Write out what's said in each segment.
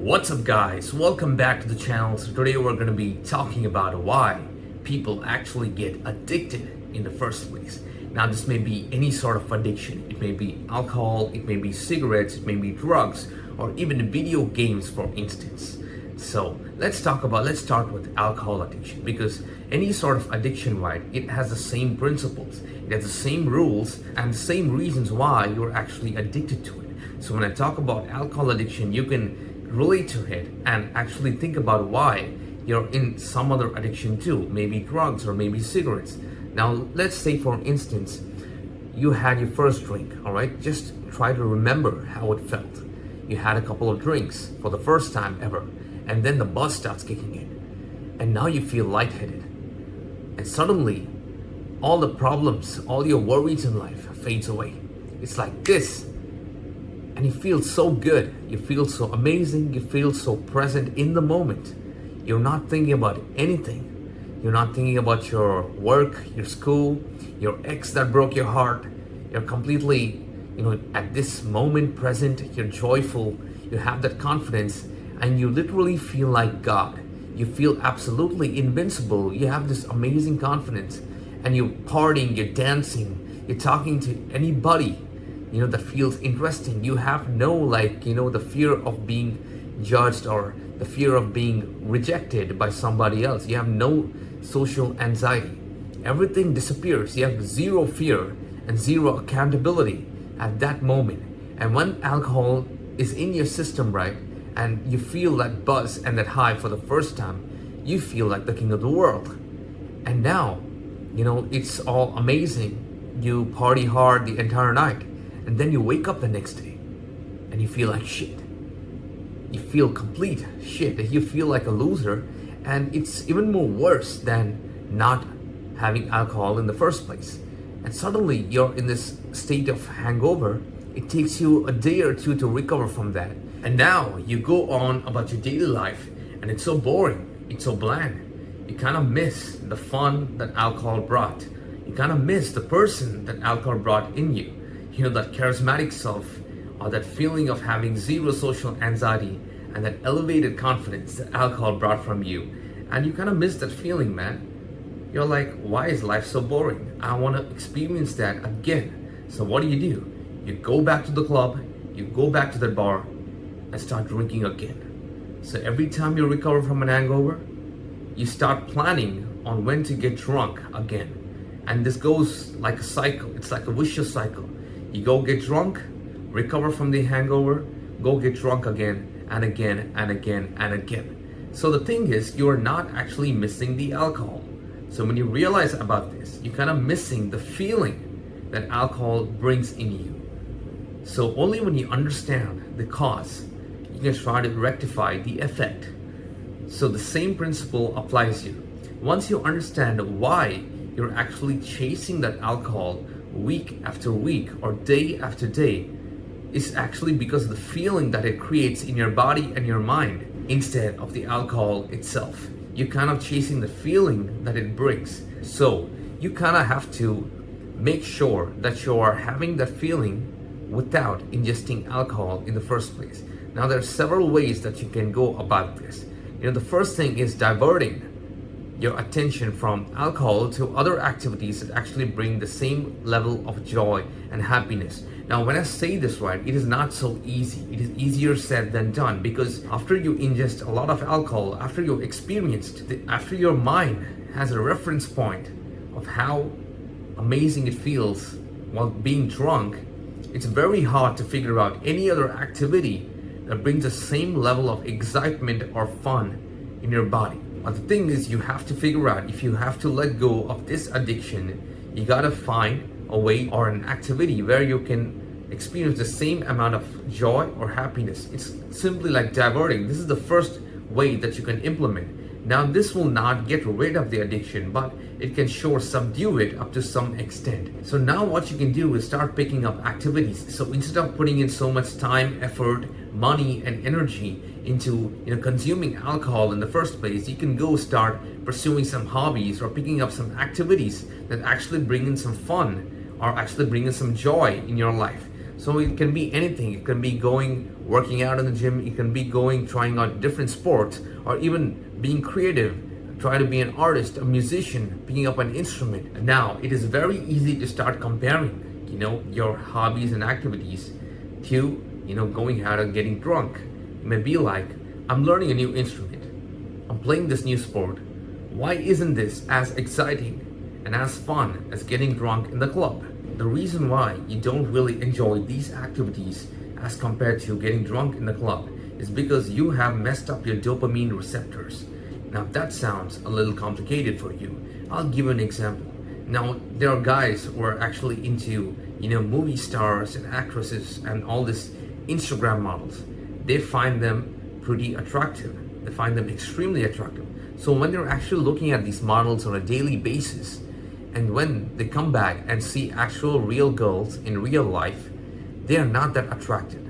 What's up guys, welcome back to the channel. So today we're going to be talking about why people actually get addicted in the first place. Now this may be any sort of addiction. It may be alcohol, it may be cigarettes, it may be drugs, or even video games for instance. So let's start with alcohol addiction, because any sort of addiction, right, it has the same principles, it has the same rules and the same reasons why you're actually addicted to it. So when I talk about alcohol addiction, you can relate to it and actually think about why you're in some other addiction too, maybe drugs or maybe cigarettes. Now let's say for instance you had your first drink, all right? Just try to remember how it felt. You had a couple of drinks for the first time ever, and then the buzz starts kicking in and now you feel lightheaded, and suddenly all the problems, all your worries in life fades away. It's like this. And you feel so good, you feel so amazing, you feel so present in the moment. You're not thinking about anything. You're not thinking about your work, your school, your ex that broke your heart. You're completely, at this moment present, you're joyful, you have that confidence, and you literally feel like God. You feel absolutely invincible. You have this amazing confidence, and you're partying, you're dancing, you're talking to anybody that feels interesting. You have no the fear of being judged or the fear of being rejected by somebody else. You have no social anxiety. Everything disappears. You have zero fear and zero accountability at that moment. And when alcohol is in your system, right, and you feel that buzz and that high for the first time, you feel like the king of the world. And now, it's all amazing. You party hard the entire night. And then you wake up the next day and you feel like shit. You feel complete shit. You feel like a loser. And it's even more worse than not having alcohol in the first place. And suddenly you're in this state of hangover. It takes you a day or two to recover from that. And now you go on about your daily life and it's so boring. It's so bland. You kind of miss the fun that alcohol brought. You kind of miss the person that alcohol brought in you. That charismatic self, or that feeling of having zero social anxiety and that elevated confidence that alcohol brought from you. And you kind of miss that feeling, man. You're like, why is life so boring? I want to experience that again. So what do? You go back to the club, you go back to the bar and start drinking again. So every time you recover from an hangover, you start planning on when to get drunk again. And this goes like a cycle. It's like a vicious cycle. You go get drunk, recover from the hangover, go get drunk again and again and again and again. So the thing is, you are not actually missing the alcohol. So when you realize about this, you're kind of missing the feeling that alcohol brings in you. So only when you understand the cause, you can try to rectify the effect. So the same principle applies here. Once you understand why you're actually chasing that alcohol week after week or day after day, is actually because of the feeling that it creates in your body and your mind instead of the alcohol itself. You're kind of chasing the feeling that it brings. So you kind of have to make sure that you are having that feeling without ingesting alcohol in the first place. Now there are several ways that you can go about this. The first thing is diverting your attention from alcohol to other activities that actually bring the same level of joy and happiness. Now when I say this, right, it is not so easy. It is easier said than done, because after you ingest a lot of alcohol, after you've experienced, after your mind has a reference point of how amazing it feels while being drunk, it's very hard to figure out any other activity that brings the same level of excitement or fun in your body. But the thing is, you have to figure out, if you have to let go of this addiction, you gotta find a way or an activity where you can experience the same amount of joy or happiness. It's simply like diverting. This is the first way that you can implement. Now this will not get rid of the addiction, but it can sure subdue it up to some extent. So now what you can do is start picking up activities. So instead of putting in so much time, effort, money and energy into consuming alcohol in the first place, you can go start pursuing some hobbies or picking up some activities that actually bring in some fun or actually bring in some joy in your life. So it can be anything. It can be working out in the gym. It can be trying out different sports, or even being creative, try to be an artist, a musician, picking up an instrument. Now, it is very easy to start comparing, your hobbies and activities to, going out and getting drunk. It may be like, I'm learning a new instrument. I'm playing this new sport. Why isn't this as exciting and as fun as getting drunk in the club? The reason why you don't really enjoy these activities as compared to getting drunk in the club is because you have messed up your dopamine receptors. Now that sounds a little complicated for you. I'll give you an example. Now there are guys who are actually into, movie stars and actresses and all this Instagram models. They find them pretty attractive. They find them extremely attractive. So when they're actually looking at these models on a daily basis, and when they come back and see actual real girls in real life, they are not that attracted.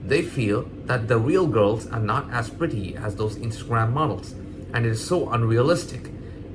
They feel that the real girls are not as pretty as those Instagram models, and it is so unrealistic.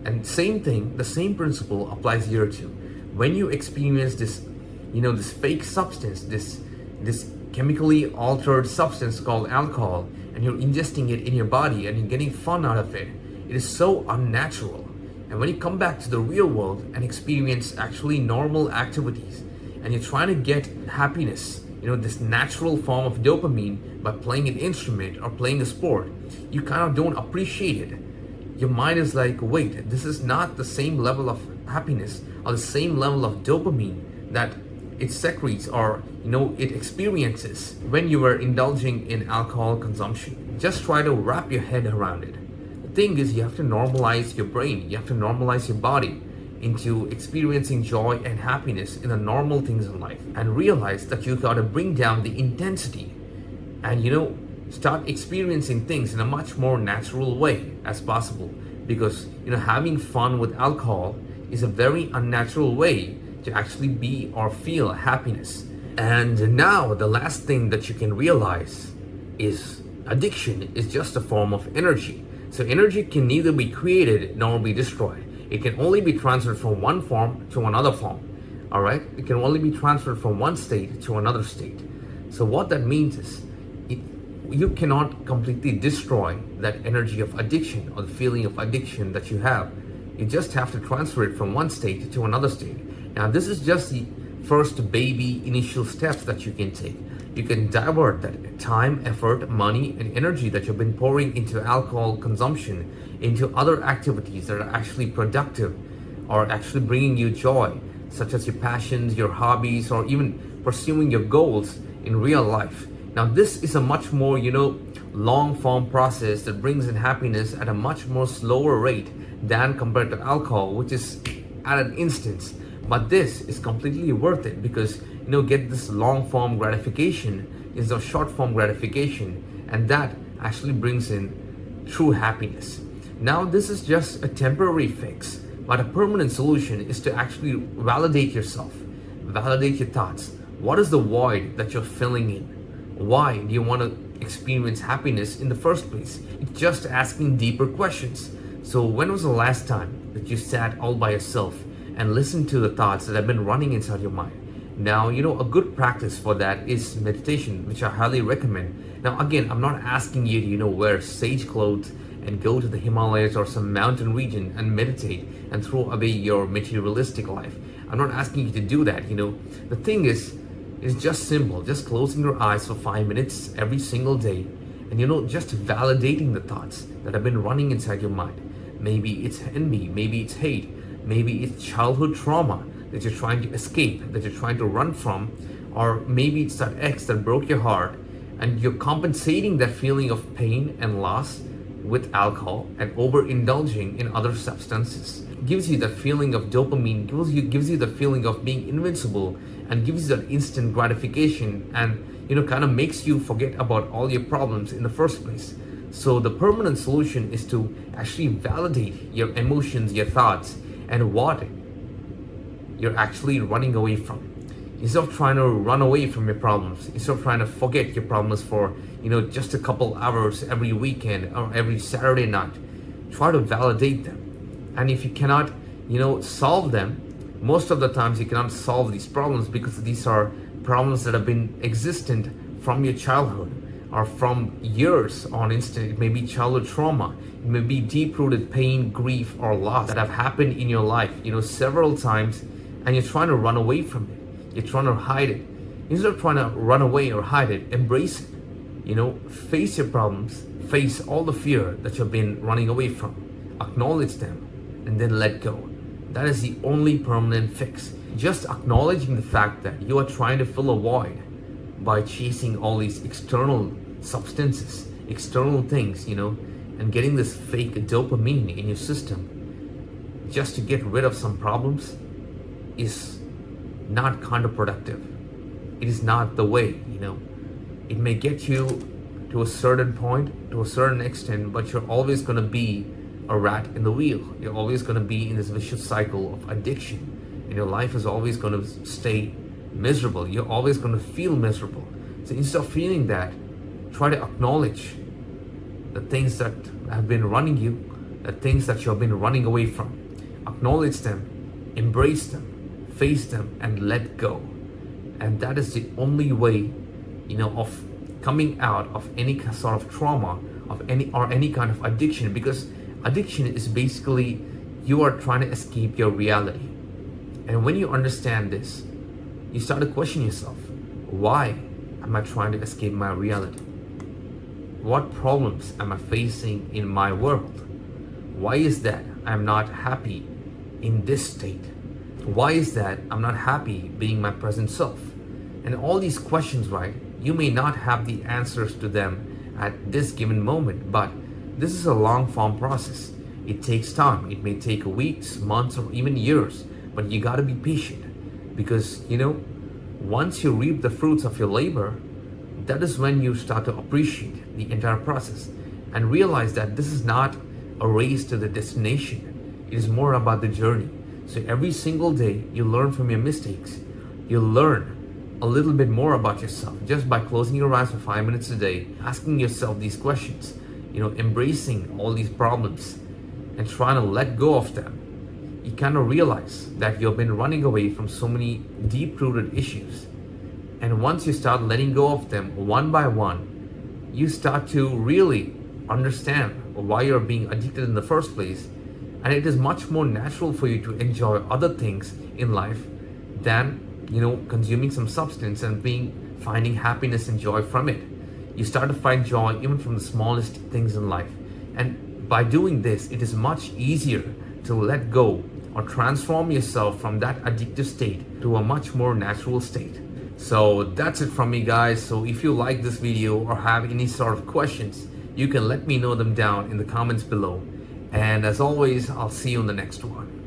And same thing, the same principle applies here too. When you experience this, this fake substance, this chemically altered substance called alcohol, and you're ingesting it in your body and you're getting fun out of it, it is so unnatural. And when you come back to the real world and experience actually normal activities, and you're trying to get happiness, this natural form of dopamine by playing an instrument or playing a sport, you kind of don't appreciate it. Your mind is like, wait, this is not the same level of happiness or the same level of dopamine that it secretes or it experiences when you are indulging in alcohol consumption. Just try to wrap your head around it. The thing is, you have to normalize your brain, you have to normalize your body into experiencing joy and happiness in the normal things in life, and realize that you got to bring down the intensity and start experiencing things in a much more natural way as possible, because having fun with alcohol is a very unnatural way to actually be or feel happiness. And now the last thing that you can realize is addiction is just a form of energy. So energy can neither be created nor be destroyed. It can only be transferred from one form to another form. All right? It can only be transferred from one state to another state. So what that means is you cannot completely destroy that energy of addiction or the feeling of addiction that you have. You just have to transfer it from one state to another state. Now, this is just the first baby initial steps that you can take. You can divert that time, effort, money, and energy that you've been pouring into alcohol consumption into other activities that are actually productive or actually bringing you joy, such as your passions, your hobbies, or even pursuing your goals in real life. Now, this is a much more, long form process that brings in happiness at a much more slower rate than compared to alcohol, which is at an instance. But this is completely worth it because, get this long form gratification is a short form gratification, and that actually brings in true happiness. Now, this is just a temporary fix, but a permanent solution is to actually validate yourself, validate your thoughts. What is the void that you're filling in? Why do you want to experience happiness in the first place? It's just asking deeper questions. So when was the last time that you sat all by yourself and listened to the thoughts that have been running inside your mind? Now, a good practice for that is meditation, which I highly recommend. Now, again, I'm not asking you to, wear sage clothes and go to the Himalayas or some mountain region and meditate and throw away your materialistic life. I'm not asking you to do that. The thing is, it's just simple, just closing your eyes for 5 minutes every single day and just validating the thoughts that have been running inside your mind. Maybe it's envy, maybe it's hate, maybe it's childhood trauma that you're trying to escape, that you're trying to run from, or maybe it's that ex that broke your heart and you're compensating that feeling of pain and loss with alcohol and overindulging in other substances. It gives you that feeling of dopamine, gives you the feeling of being invincible, and gives you that instant gratification, and kind of makes you forget about all your problems in the first place. So the permanent solution is to actually validate your emotions, your thoughts, and what you're actually running away from. Instead of trying to run away from your problems, instead of trying to forget your problems for just a couple hours every weekend or every Saturday night, try to validate them. And if you cannot solve them, most of the times you cannot solve these problems because these are problems that have been existent from your childhood or from years on instant. It may be childhood trauma, it may be deep-rooted pain, grief, or loss that have happened in your life, several times, and you're trying to run away from it. You're trying to hide it. Instead of trying to run away or hide it, embrace it. Face your problems, face all the fear that you've been running away from, acknowledge them, and then let go. That is the only permanent fix. Just acknowledging the fact that you are trying to fill a void by chasing all these external substances, external things, and getting this fake dopamine in your system just to get rid of some problems is not counterproductive. It is not the way, It may get you to a certain point, to a certain extent, but you're always going to be a rat in the wheel. You're always going to be in this vicious cycle of addiction, and your life is always going to stay miserable. You're always going to feel miserable. So instead of feeling that, try to acknowledge the things that have been running you, the things that you've been running away from. Acknowledge them, embrace them, face them, and let go. And that is the only way, of coming out of any sort of trauma, of any kind of addiction, because addiction is basically you are trying to escape your reality. And when you understand this, you start to question yourself. Why am I trying to escape my reality? What problems am I facing in my world? Why is that I'm not happy in this state? Why is that I'm not happy being my present self? And all these questions, right? You may not have the answers to them at this given moment, but this is a long form process. It takes time. It may take weeks, months, or even years, but you got to be patient, because once you reap the fruits of your labor, that is when you start to appreciate the entire process and realize that this is not a race to the destination. It is more about the journey. So every single day you learn from your mistakes. You learn a little bit more about yourself just by closing your eyes for 5 minutes a day, asking yourself these questions, embracing all these problems and trying to let go of them. You kind of realize that you've been running away from so many deep-rooted issues. And once you start letting go of them one by one, you start to really understand why you're being addicted in the first place. And it is much more natural for you to enjoy other things in life than, consuming some substance and finding happiness and joy from it. You start to find joy even from the smallest things in life. And by doing this, it is much easier to let go or transform yourself from that addictive state to a much more natural state. So that's it from me, guys. So if you like this video or have any sort of questions, you can let me know them down in the comments below. And as always, I'll see you in the next one.